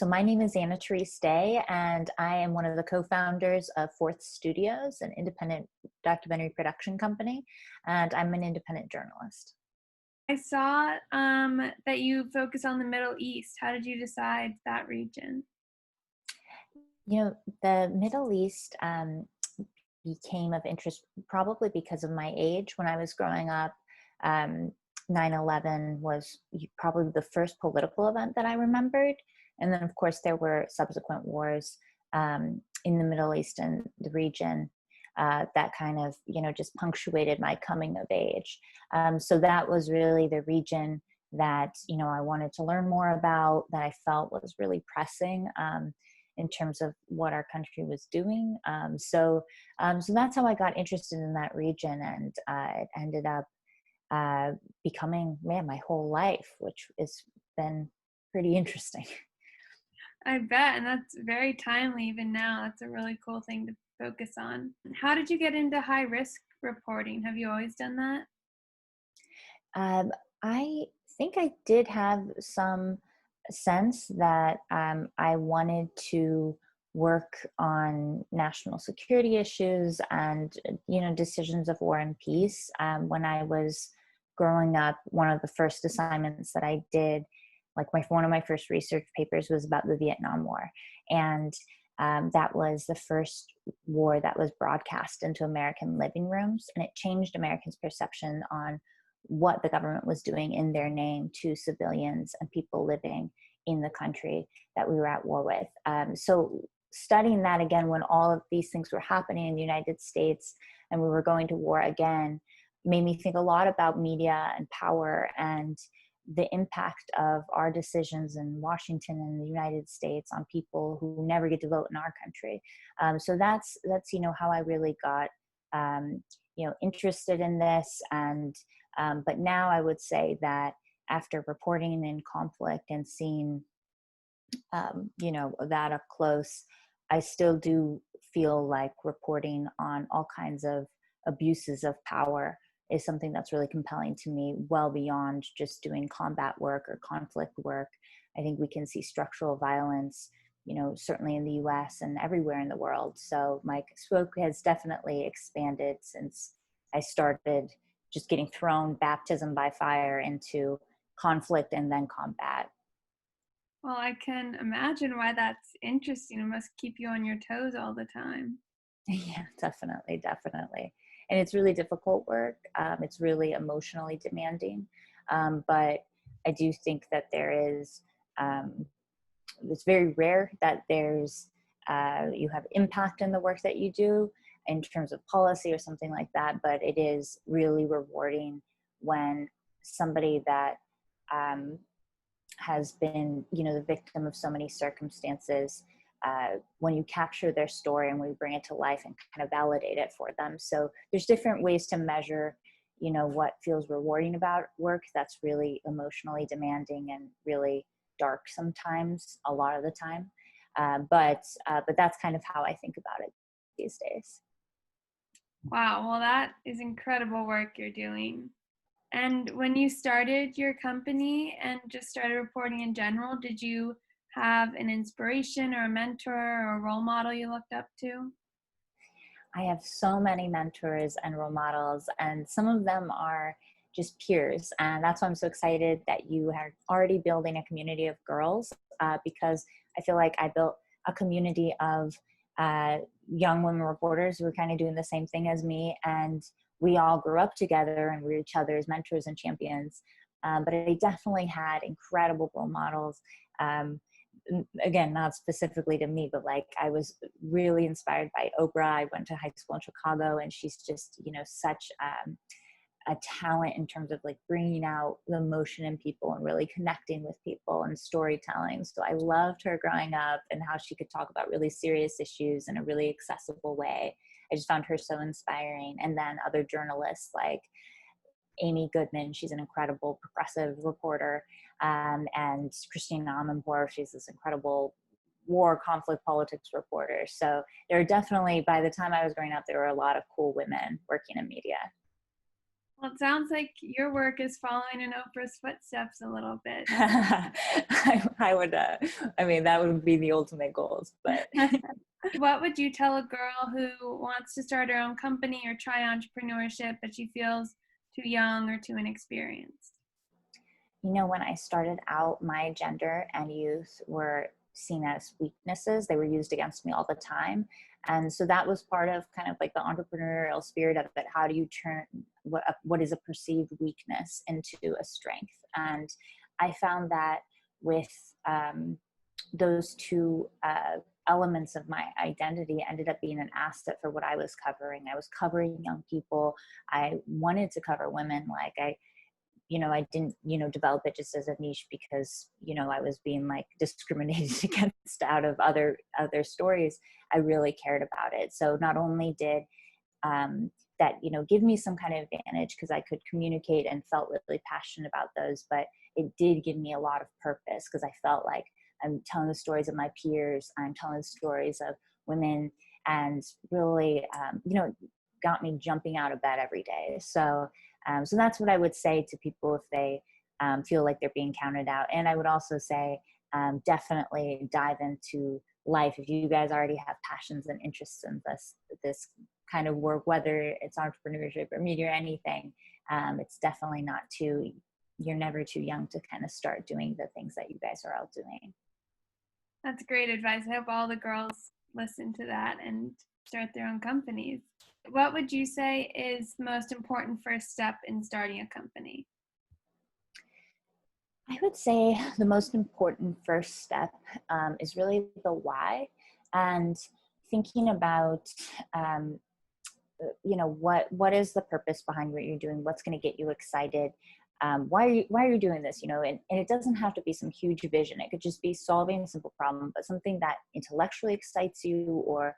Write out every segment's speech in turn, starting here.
So my name is Therese, and I am one of the co-founders of Fovrth Studios, an independent documentary production company, and I'm an independent journalist. I saw that you focus on the Middle East. How did you decide that region? The Middle East became of interest probably because of my age. When I was growing up, um, 9/11 was probably the first political event that I remembered. And then, of course, there were subsequent wars in the Middle East and the region that kind of, just punctuated my coming of age. So that was really the region that, I wanted to learn more about, that I felt was really pressing in terms of what our country was doing. So that's how I got interested in that region, and it ended up becoming, my whole life, which has been pretty interesting. I bet, and that's very timely even now. That's a really cool thing to focus on. How did you get into high risk reporting? Have you always done that? Um, I think I did have some sense that I wanted to work on national security issues and, decisions of war and peace. When I was growing up, one of the first assignments that I did, like one of my first research papers, was about the Vietnam War. And that was the first war that was broadcast into American living rooms, and it changed Americans' perception on what the government was doing in their name to civilians and people living in the country that we were at war with. So studying that again, when all of these things were happening in the United States and we were going to war again, made me think a lot about media and power and the impact of our decisions in Washington and the United States on people who never get to vote in our country. So that's how I really got interested in this. And but now I would say that after reporting in conflict and seeing that up close, I still do feel like reporting on all kinds of abuses of power is something that's really compelling to me, well beyond just doing combat work or conflict work. I think we can see structural violence, certainly in the US and everywhere in the world. So my scope has definitely expanded since I started just getting thrown baptism by fire into conflict and then combat. Well, I can imagine why that's interesting. It must keep you on your toes all the time. Yeah, definitely, definitely. And it's really difficult work. It's really emotionally demanding. But I do think that um, it's very rare that you have impact in the work that you do in terms of policy or something like that. But it is really rewarding when somebody that um, has been, the victim of so many circumstances, when you capture their story and we bring it to life and kind of validate it for them. So there's different ways to measure, what feels rewarding about work that's really emotionally demanding and really dark sometimes, a lot of the time. But that's kind of how I think about it these days. Wow, well, that is incredible work you're doing. And when you started your company and just started reporting in general, did you have an inspiration or a mentor or a role model you looked up to? I have so many mentors and role models, and some of them are just peers. And that's why I'm so excited that you are already building a community of girls, because I feel like I built a community of young women reporters who were kind of doing the same thing as me. And we all grew up together and we were each other's mentors and champions. But I definitely had incredible role models. Again, not specifically to me, but like I was really inspired by Oprah. I went to high school in Chicago, and she's just, such a talent in terms of like bringing out the emotion in people and really connecting with people and storytelling. So I loved her growing up and how she could talk about really serious issues in a really accessible way. I just found her so inspiring. And then other journalists like Amy Goodman, she's an incredible progressive reporter, and Christine Amanpour, she's this incredible war, conflict, politics reporter. So there are definitely, by the time I was growing up, there were a lot of cool women working in media. Well, it sounds like your work is following in Oprah's footsteps a little bit. I would, I mean, that would be the ultimate goals, but What would you tell a girl who wants to start her own company or try entrepreneurship, but she feels too young or too inexperienced? you know, when I started out, my gender and youth were seen as weaknesses. They were used against me all the time. And so that was part of kind of like the entrepreneurial spirit of it. How do you turn what is a perceived weakness into a strength? And I found that with those two elements of my identity ended up being an asset for what I was covering. I was covering young people. I wanted to cover women. Like I didn't, develop it just as a niche because, I was being like discriminated against out of other stories. I really cared about it. So not only did that, give me some kind of advantage because I could communicate and felt really passionate about those, but it did give me a lot of purpose because I felt like I'm telling the stories of my peers. I'm telling the stories of women, and really, got me jumping out of bed every day. So that's what I would say to people if they feel like they're being counted out. And I would also say definitely dive into life if you guys already have passions and interests in this kind of work, whether it's entrepreneurship or media or anything. It's definitely not too. You're never too young to kind of start doing the things that you guys are all doing. That's great advice. I hope all the girls listen to that and start their own companies. What would you say is the most important first step in starting a company? I would say the most important first step is really the why, and thinking about what is the purpose behind what you're doing, what's going to get you excited, why are you doing this, and it doesn't have to be some huge vision. It could just be solving a simple problem, but something that intellectually excites you, or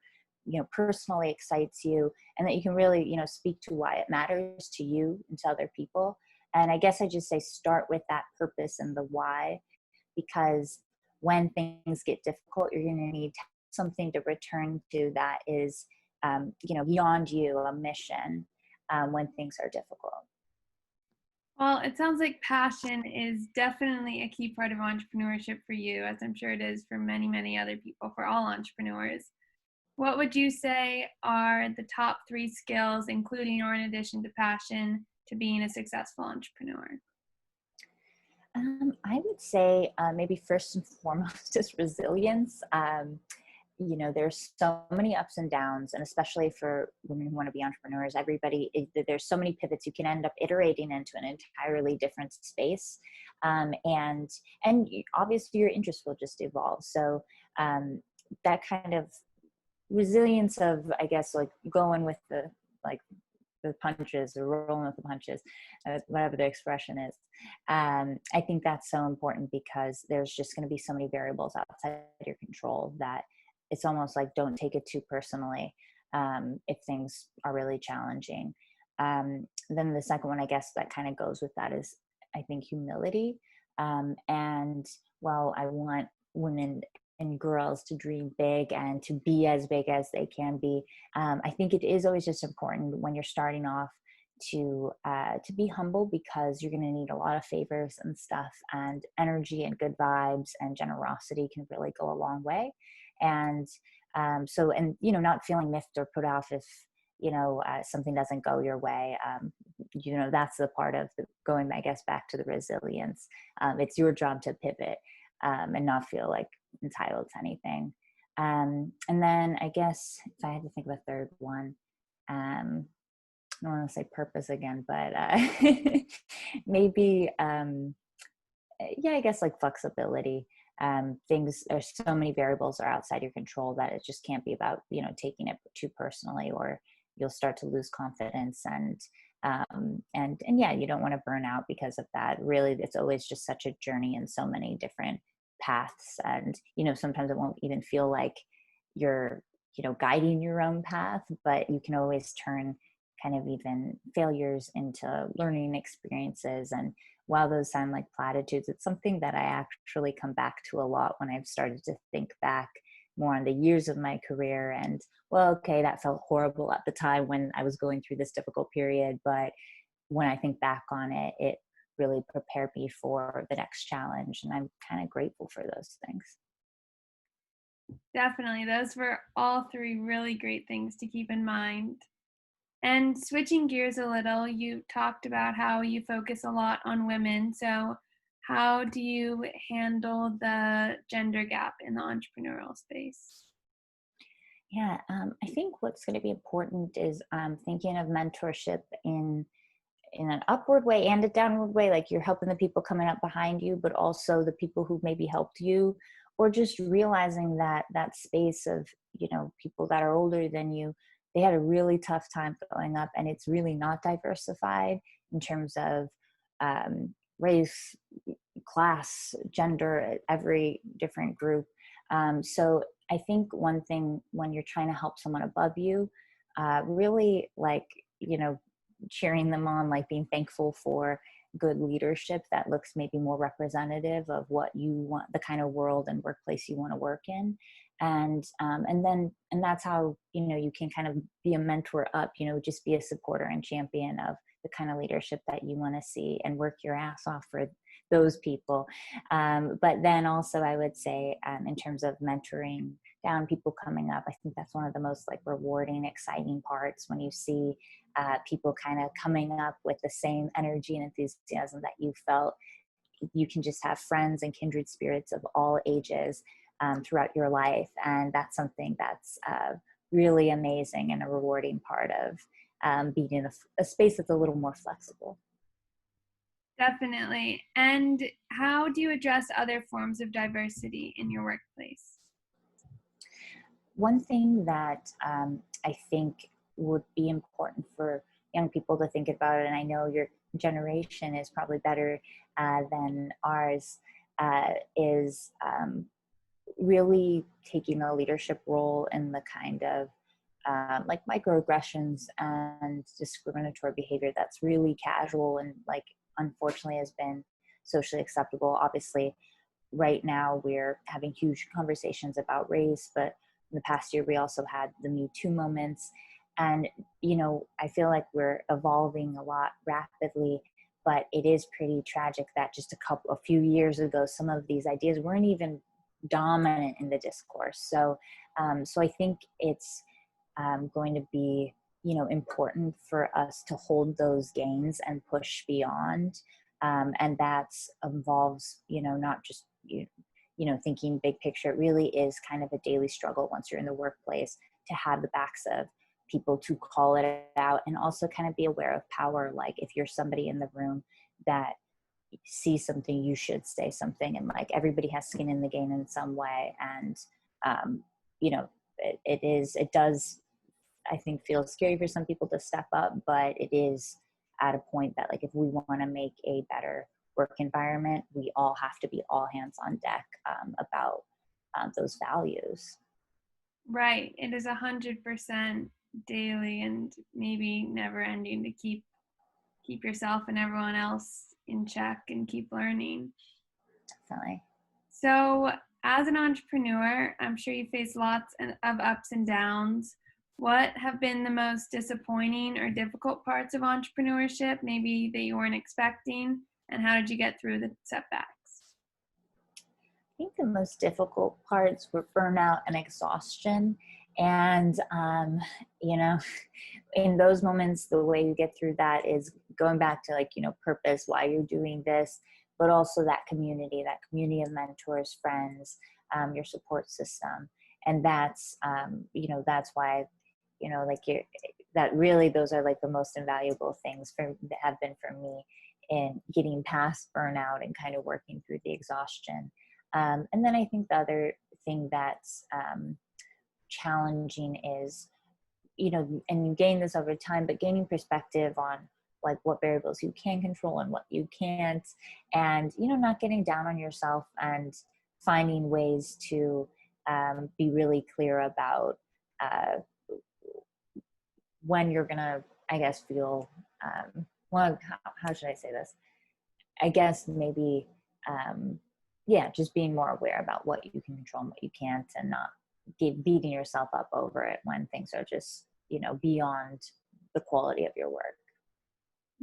personally excites you, and that you can really speak to why it matters to you and to other people. And I guess I just say start with that purpose and the why, because when things get difficult, you're going to need something to return to that is beyond you, a mission, when things are difficult. Well, it sounds like passion is definitely a key part of entrepreneurship for you, as I'm sure it is for many, many other people, for all entrepreneurs. What would you say are the top 3 skills, including or in addition to passion, to being a successful entrepreneur? I would say maybe first and foremost is resilience. There's so many ups and downs, and especially for women who want to be entrepreneurs, there's so many pivots. You can end up iterating into an entirely different space. And obviously your interest will just evolve. So that kind of resilience of, I guess, like going with the punches, or rolling with the punches, whatever the expression is. I think that's so important because there's just going to be so many variables outside your control that it's almost like don't take it too personally if things are really challenging. Then the second one, I guess, that kind of goes with that is, I think, humility. And while I want women and girls to dream big and to be as big as they can be, I think it is always just important when you're starting off to be humble, because you're going to need a lot of favors and stuff, and energy and good vibes and generosity can really go a long way. And not feeling miffed or put off if something doesn't go your way. That's the part of going, I guess, back to the resilience. It's your job to pivot and not feel like entitled to anything. And then I guess if I had to think of a third one, I don't want to say purpose again, but maybe, I guess like flexibility. There's so many variables are outside your control that it just can't be about, taking it too personally, or you'll start to lose confidence, and you don't want to burn out because of that. Really, it's always just such a journey in so many different paths, and sometimes it won't even feel like you're guiding your own path, but you can always turn kind of even failures into learning experiences. And while those sound like platitudes, it's something that I actually come back to a lot when I've started to think back more on the years of my career. And well, okay, that felt horrible at the time when I was going through this difficult period, but when I think back on it, it really prepared me for the next challenge. And I'm kind of grateful for those things. Definitely. Those were all three really great things to keep in mind. And switching gears a little, you talked about how you focus a lot on women. So, how do you handle the gender gap in the entrepreneurial space? Yeah, I think what's going to be important is thinking of mentorship in an upward way and a downward way. Like, you're helping the people coming up behind you, but also the people who maybe helped you, or just realizing that that space of, people that are older than you, they had a really tough time growing up, and it's really not diversified in terms of race, class, gender, every different group. So I think one thing when you're trying to help someone above you, really, like, cheering them on, like being thankful for good leadership that looks maybe more representative of what you want, the kind of world and workplace you want to work in. And that's how, you can kind of be a mentor up, just be a supporter and champion of the kind of leadership that you want to see, and work your ass off for those people. But then also, I would say, in terms of mentoring down people coming up, I think that's one of the most like rewarding, exciting parts, when you see people kind of coming up with the same energy and enthusiasm that you felt. You can just have friends and kindred spirits of all ages throughout your life, and that's something that's really amazing and a rewarding part of being in a space that's a little more flexible. Definitely. And how do you address other forms of diversity in your workplace? One thing that I think would be important for young people to think about, and I know your generation is probably better than ours, is really taking a leadership role in the kind of like microaggressions and discriminatory behavior that's really casual and, like, unfortunately has been socially acceptable. Obviously, right now we're having huge conversations about race, but in the past year we also had the Me Too moments. And, I feel like we're evolving a lot rapidly, but it is pretty tragic that just a few years ago, some of these ideas weren't even dominant in the discourse. So I think it's going to be, important for us to hold those gains and push beyond. And that involves, not just, thinking big picture. It really is kind of a daily struggle once you're in the workplace, to have the backs of people to call it out, and also kind of be aware of power. Like, if you're somebody in the room that sees something, you should say something. And, like, everybody has skin in the game in some way. And, um, it does, I think, feel scary for some people to step up, but it is at a point that, like, if we want to make a better work environment, we all have to be all hands on deck about those values. Right. It is 100% daily and maybe never ending to keep yourself and everyone else in check and keep learning. Definitely. So, as an entrepreneur, I'm sure you face lots of ups and downs. What have been the most disappointing or difficult parts of entrepreneurship, maybe that you weren't expecting, and how did you get through the setbacks? I think the most difficult parts were burnout and exhaustion. And, in those moments, the way you get through that is going back to, like, purpose, why you're doing this, but also that community of mentors, friends, your support system. And that's, that's why, like, that really, those are like the most invaluable things that have been for me in getting past burnout and kind of working through the exhaustion. And then I think the other thing that's challenging is, and you gain this over time, but gaining perspective on, like, what variables you can control and what you can't, and, not getting down on yourself, and finding ways to be really clear about when you're gonna, I guess, feel, well, how should I say this? I guess maybe, just being more aware about what you can control and what you can't, and not beating yourself up over it when things are just, beyond the quality of your work.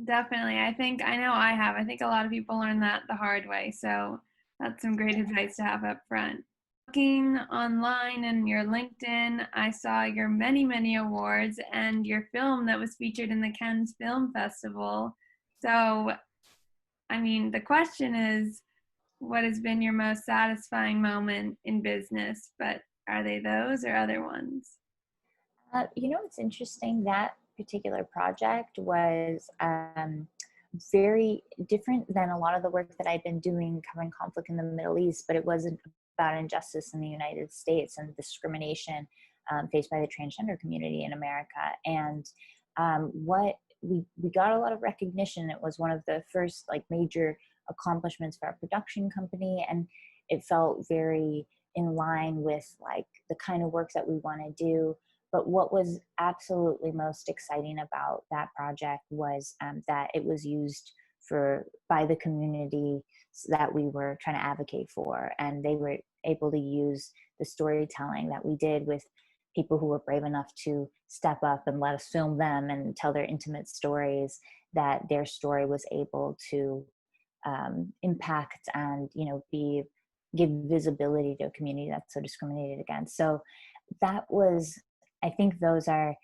Definitely. I know I have. I think a lot of people learn that the hard way. So that's some great advice to have up front. Looking online and your LinkedIn, I saw your many, many awards and your film that was featured in the Cannes Film Festival. So, I mean, the question is, what has been your most satisfying moment in business? But are they those or other ones? It's interesting. That particular project was very different than a lot of the work that I've been doing covering conflict in the Middle East, but it wasn't about injustice in the United States and discrimination faced by the transgender community in America. And what we got a lot of recognition. It was one of the first like major accomplishments for our production company, and it felt very in line with like the kind of work that we want to do. But what was absolutely most exciting about that project was that it was used by the community that we were trying to advocate for, and they were able to use the storytelling that we did with people who were brave enough to step up and let us film them and tell their intimate stories, that their story was able to impact and give visibility to a community that's so discriminated against. So that was, I think those are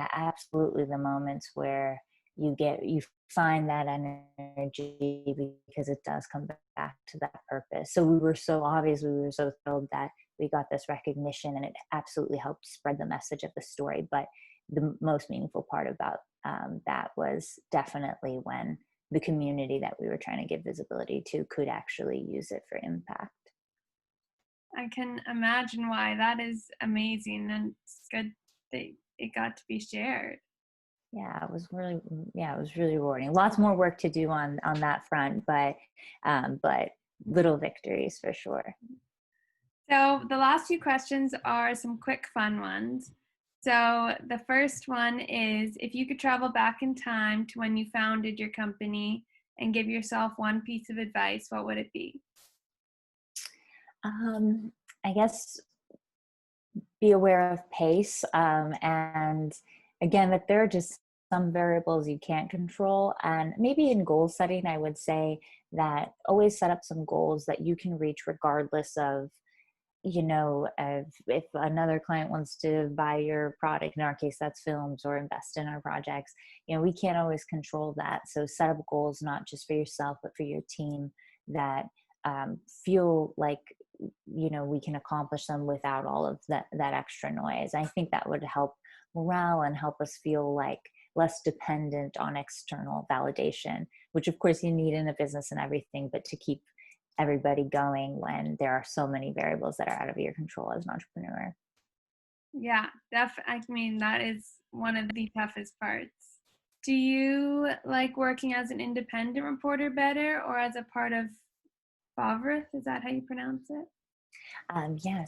absolutely the moments where you find that energy, because it does come back to that purpose. So we were so thrilled that we got this recognition, and it absolutely helped spread the message of the story. But the most meaningful part about that was definitely when the community that we were trying to give visibility to could actually use it for impact. I can imagine why. That is amazing, and it's good that it got to be shared. It was really rewarding. Lots more work to do on that front, but little victories for sure. So the last few questions are some quick fun ones. So the first one is, if you could travel back in time to when you founded your company and give yourself one piece of advice, what would it be? I guess be aware of pace, and again, that there are just some variables you can't control. And maybe in goal setting, I would say that always set up some goals that you can reach regardless of, if another client wants to buy your product, in our case that's films, or invest in our projects, we can't always control that. So set up goals not just for yourself but for your team that feel like we can accomplish them without all of that extra noise. I think that would help morale and help us feel like less dependent on external validation, which of course you need in a business and everything, but to keep everybody going when there are so many variables that are out of your control as an entrepreneur. Yeah, I mean, that is one of the toughest parts. Do you like working as an independent reporter better or as a part of Fovrth? Is that how you pronounce it?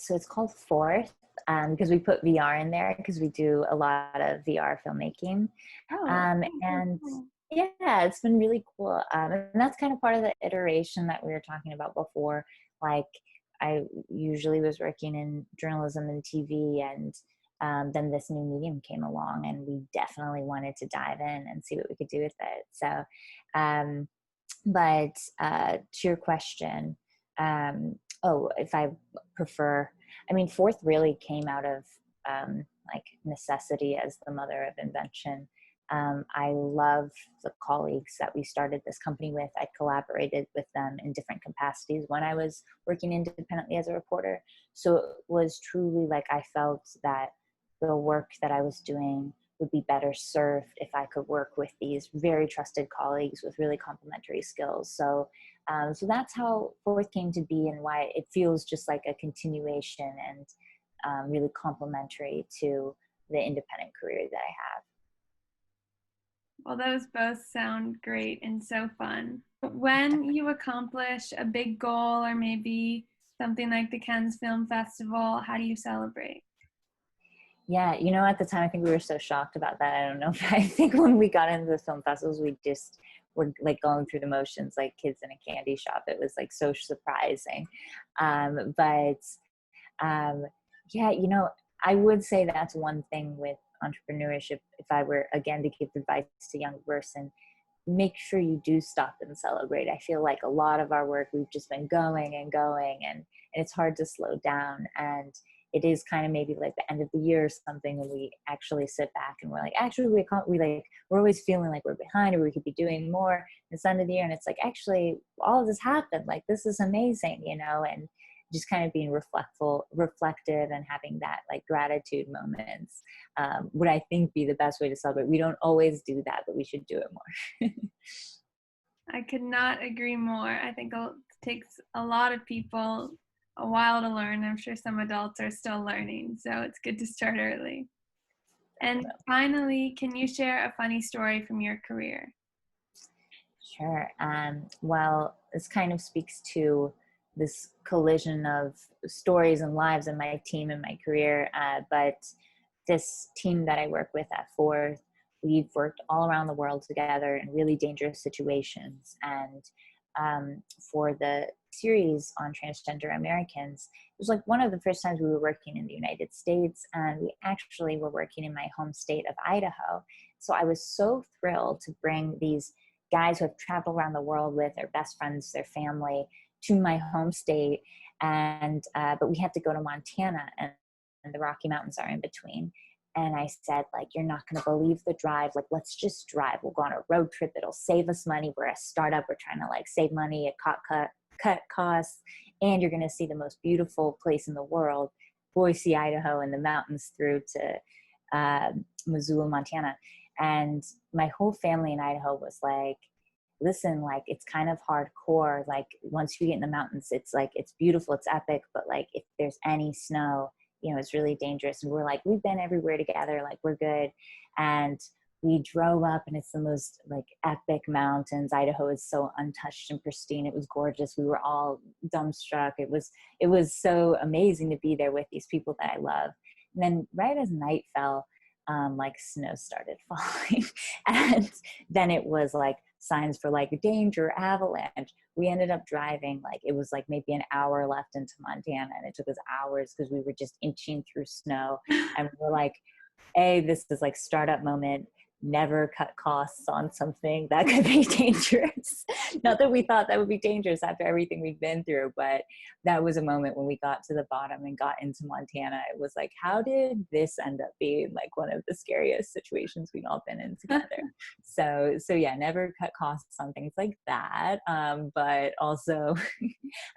So it's called Fovrth, because we put VR in there because we do a lot of VR filmmaking. Oh, And cool. yeah, it's been really cool. And that's kind of part of the iteration that we were talking about before. Like, I usually was working in journalism and TV, and then this new medium came along, and we definitely wanted to dive in and see what we could do with it. So, but to your question, if I prefer, I mean, Fovrth really came out of like necessity as the mother of invention. I love the colleagues that we started this company with. I collaborated with them in different capacities when I was working independently as a reporter. So it was truly like I felt that the work that I was doing would be better served if I could work with these very trusted colleagues with really complementary skills. So that's how Fovrth came to be, and why it feels just like a continuation and really complementary to the independent career that I have. Well, those both sound great and so fun. When you accomplish a big goal or maybe something like the Cannes Film Festival, how do you celebrate? Yeah, at the time, I think we were so shocked about that. I don't know. I think when we got into the film festivals, we just were like going through the motions like kids in a candy shop. It was like so surprising. But yeah, I would say that's one thing with entrepreneurship, if I were again to give advice to a young person, make sure you do stop and celebrate. I feel like a lot of our work, we've just been going and going, and it's hard to slow down. And it is kind of maybe like the end of the year or something, and we actually sit back and we're like, actually, we're always feeling like we're behind or we could be doing more. It's the end of the year, and it's like, actually, all of this happened. Like, this is amazing, and just kind of being reflective and having that like gratitude moments would, I think, be the best way to celebrate. We don't always do that, but we should do it more. I could not agree more. I think it takes a lot of people a while to learn. I'm sure some adults are still learning, so it's good to start early. And finally, can you share a funny story from your career? Sure. Well, this kind of speaks to this collision of stories and lives in my team and my career. But this team that I work with at Fovrth, we've worked all around the world together in really dangerous situations. And for the series on transgender Americans, it was like one of the first times we were working in the United States, and we actually were working in my home state of Idaho. So I was so thrilled to bring these guys who have traveled around the world with their best friends, their family, to my home state. And but we had to go to Montana, and the Rocky Mountains are in between. And I said, like, you're not going to believe the drive. Like, let's just drive. We'll go on a road trip. It'll save us money. We're a startup. We're trying to like save money, cut costs, and you're going to see the most beautiful place in the world, Boise, Idaho, and the mountains through to Missoula, Montana. And my whole family in Idaho was like, listen, like, it's kind of hardcore. Like, once you get in the mountains, it's like, it's beautiful, it's epic, but like, if there's any snow, it's really dangerous. And we're like, we've been everywhere together, like, we're good. And we drove up, and it's the most like epic mountains. Idaho is so untouched and pristine. It was gorgeous. We were all dumbstruck. It was so amazing to be there with these people that I love. And then right as night fell, like, snow started falling. And then it was like signs for like danger, avalanche. We ended up driving, like, it was like maybe an hour left into Montana, and it took us hours because we were just inching through snow. And we're like, this is like startup moment. Never cut costs on something that could be dangerous. Not that we thought that would be dangerous after everything we've been through, but that was a moment when we got to the bottom and got into Montana. It was like, how did this end up being like one of the scariest situations we've all been in together? So yeah, never cut costs on things like that. But also,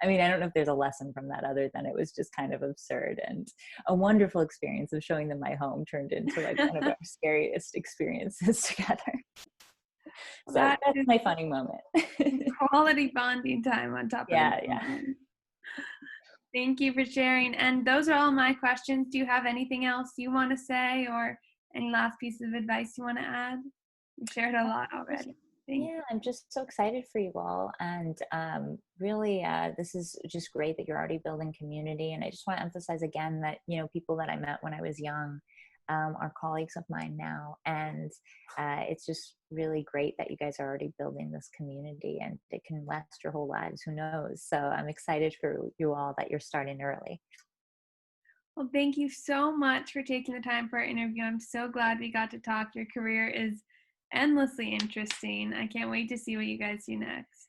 I mean, I don't know if there's a lesson from that other than it was just kind of absurd, and a wonderful experience of showing them my home turned into like one of our scariest experiences together. So that's my funny moment. Quality bonding time on top of it. Yeah. Thank you for sharing. And those are all my questions. Do you have anything else you want to say, or any last piece of advice you want to add? You shared a lot already. I'm just so excited for you all. And really, this is just great that you're already building community. And I just want to emphasize again that, people that I met when I was young are colleagues of mine now. And it's just really great that you guys are already building this community, and it can last your whole lives. Who knows? So I'm excited for you all that you're starting early. Well, thank you so much for taking the time for our interview. I'm so glad we got to talk. Your career is endlessly interesting. I can't wait to see what you guys do next.